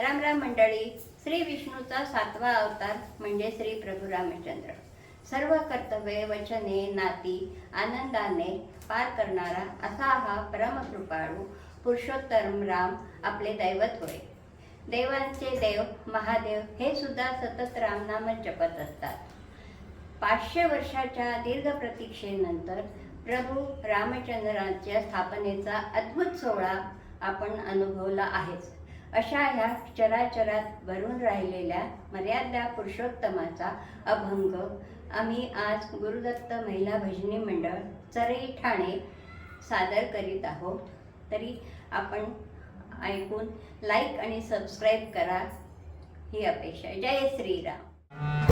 राम राम मंडळी. श्री विष्णूचा 7वा अवतार म्हणजे श्री प्रभू रामचंद्र सर्व कर्तव्ये वचने नाती आनंदाने पार करणारा असा हा परमकृपाळू पुरुषोत्तम राम आपले दैवत होय. देवांचे देव महादेव हे सुद्धा सतत रामनाम जपत असतात. 500 वर्षाच्या दीर्घ प्रतीक्षेनंतर प्रभू रामचंद्रांच्या स्थापनेचा अद्भुत सोहळा आपण अनुभवला आहेच. अशा ह्या चराचरात भरून राहिलेल्या मर्यादा पुरुषोत्तमाचा अभंग आम्ही आज गुरुदत्त महिला भजनी मंडळ चरई ठाणे सादर करीत आहोत. तरी आपण ऐकून लाईक आणि सबस्क्राईब करा ही अपेक्षा. जय श्रीराम.